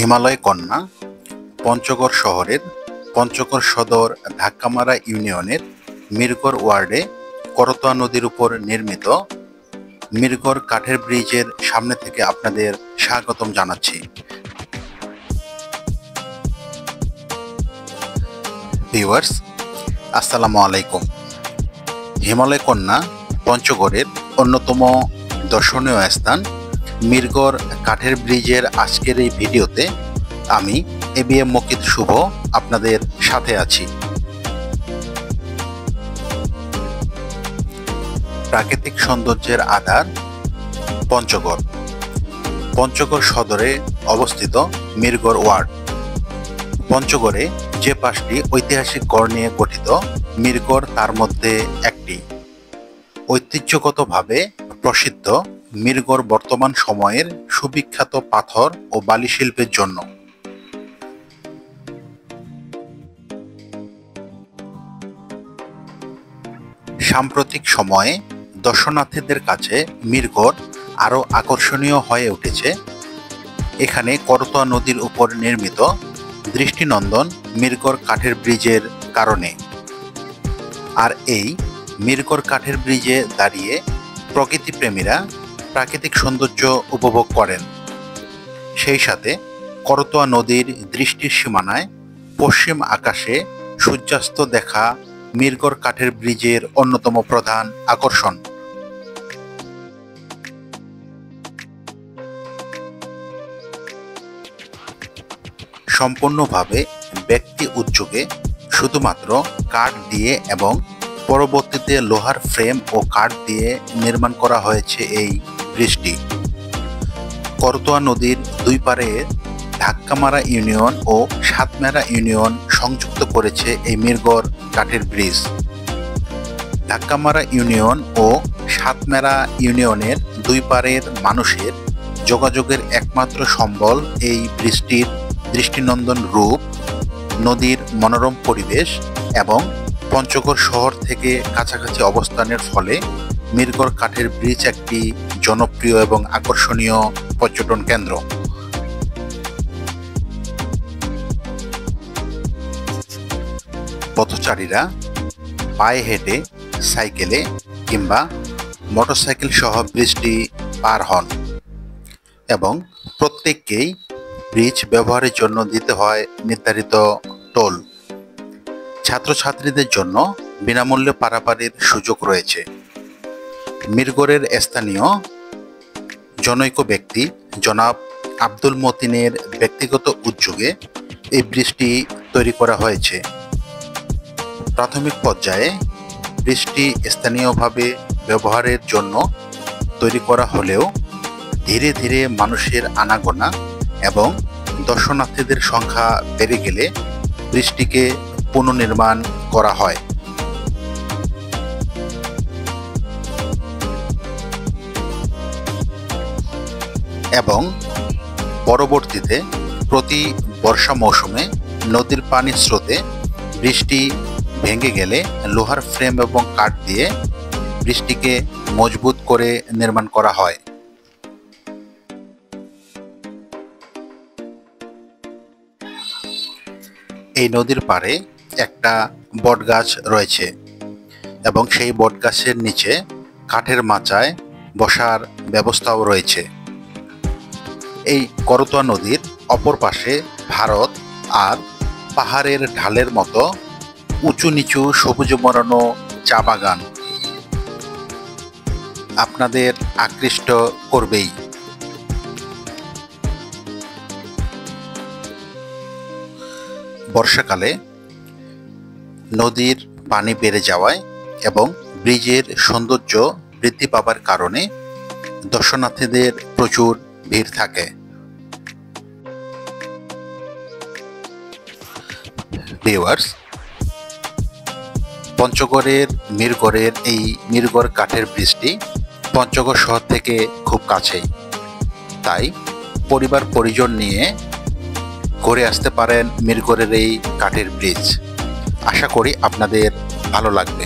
হিমালয় কন্যা পঞ্চগড় শহরের পঞ্চগড় সদর ধাক্কামারা ইউনিয়নের মিরগড় ওয়ার্ডে করতোয়া নদীর উপর নির্মিত মিরগড় কাঠের ব্রিজের সামনে থেকে আপনাদের স্বাগতম জানাচ্ছি। ভিউয়ার্স, আসসালামু আলাইকুম। হিমালয় কন্যা পঞ্চগড়ের অন্যতম দর্শনীয় স্থান মিরগড় কাঠের ব্রিজের আজকের এই ভিডিওতে আমি এবিএম মকিত শুভ আপনাদের সাথে আছি। প্রাকৃতিক সৌন্দর্যের আধার পঞ্চগড়। পঞ্চগড় সদরে অবস্থিত মিরগড় ওয়ার্ড। পঞ্চগড়ে যে 5টি ঐতিহাসিক গড় নিয়ে গঠিত মিরগড় তার মধ্যে একটি। ঐতিহ্যগতভাবে প্রসিদ্ধ মিরগড় বর্তমান সময়ের সুবিখ্যাত পাথর ও বালি শিল্পের জন্য। সাম্প্রতিক সময়ে দর্শনার্থীদের কাছে মিরগড় আরও আকর্ষণীয় হয়ে উঠেছে এখানে করতোয়া নদীর উপর নির্মিত দৃষ্টিনন্দন মিরগড় কাঠের ব্রিজের কারণে। আর এই মিরগড় কাঠের ব্রিজে দাঁড়িয়ে প্রকৃতিপ্রেমীরা প্রাকৃতিক সৌন্দর্য উপভোগ করেন। সেই সাথে করতোয়া নদীর দৃষ্টির সীমানায় পশ্চিম আকাশে সূর্যাস্ত দেখা মিরগড় কাঠের ব্রিজের অন্যতম প্রধান আকর্ষণ। সম্পূর্ণভাবে ব্যক্তি উদ্যোগে শুধুমাত্র কাঠ দিয়ে এবং পরবর্তীতে লোহার ফ্রেম ও কাঠ দিয়ে নির্মাণ করা হয়েছে এই ব্রিজটি। করতোয়া নদীর দুই পারে ধাক্কামারা ইউনিয়ন ও সাতমেরা ইউনিয়ন সংযুক্ত করেছে এই মিরগড় কাঠের ব্রিজ। ধাক্কামারা ইউনিয়ন ও সাতমেরা ইউনিয়নের দুই পারের মানুষের যোগাযোগের একমাত্র সম্বল এই ব্রিজটির দৃষ্টিনন্দন রূপ, নদীর মনোরম পরিবেশ এবং পঞ্চগড় শহর থেকে কাছাকাছি অবস্থানের ফলে মিরগড় কাঠের ব্রিজ একটি জনপ্রিয় এবং আকর্ষণীয় পর্যটন কেন্দ্র। পথচারীরা পায়ে হেঁটে, সাইকেলে কিংবা মোটরসাইকেল সহ ব্রিজটি পার হন এবং প্রত্যেককেই ব্রিজ ব্যবহারের জন্য দিতে হয় নির্ধারিত টোল। ছাত্রছাত্রীদের জন্য বিনামূল্যে পারাপারের সুযোগ রয়েছে। মিরগড়ের স্থানীয় জনৈক ব্যক্তি জনাব আব্দুল মতিনের ব্যক্তিগত উদ্যোগে এই ব্রিজটি তৈরি করা হয়েছে। প্রাথমিক পর্যায়ে ব্রিজটি স্থানীয়ভাবে ব্যবহারের জন্য তৈরি করা হলেও ধীরে ধীরে মানুষের আনাগোনা এবং দর্শনার্থীদের সংখ্যা বেড়ে গেলে ব্রিজটিকে পুনর্নির্মাণ করা হয়। এবং পরবর্তীতে প্রতি বর্ষা মৌসুমে নদীর পানির স্রোতে ব্রিজটি ভেঙে গেলে লোহার ফ্রেম এবং কাঠ দিয়ে ব্রিজটিকে মজবুত করে নির্মাণ করা হয়। এই নদীর পাড়ে একটা বটগাছ রয়েছে এবং সেই বটগাছের নিচে কাঠের মাচায় বসার ব্যবস্থাও রয়েছে। এই করতোয়া নদীর অপর পাশে ভারত আর পাহাড়ের ঢালের মতো উঁচু নিচু সবুজে মোড়ানো চা বাগান আপনাদের আকৃষ্ট করবেই। বর্ষাকালে নদীর পানি বেড়ে যাওয়ায় এবং ব্রিজের সৌন্দর্য বৃদ্ধি পাবার কারণে দর্শনার্থীদের প্রচুর ভিড় থাকে। ভিউয়ার্স, পঞ্চগড়ের মিরগড়ের এই মিরগড় কাঠের ব্রিজটি পঞ্চগড় শহর থেকে খুব কাছেই, তাই পরিবার পরিজন নিয়ে ঘুরে আসতে পারেন মিরগড়ের এই কাঠের ব্রিজ। আশা করি আপনাদের ভালো লাগবে।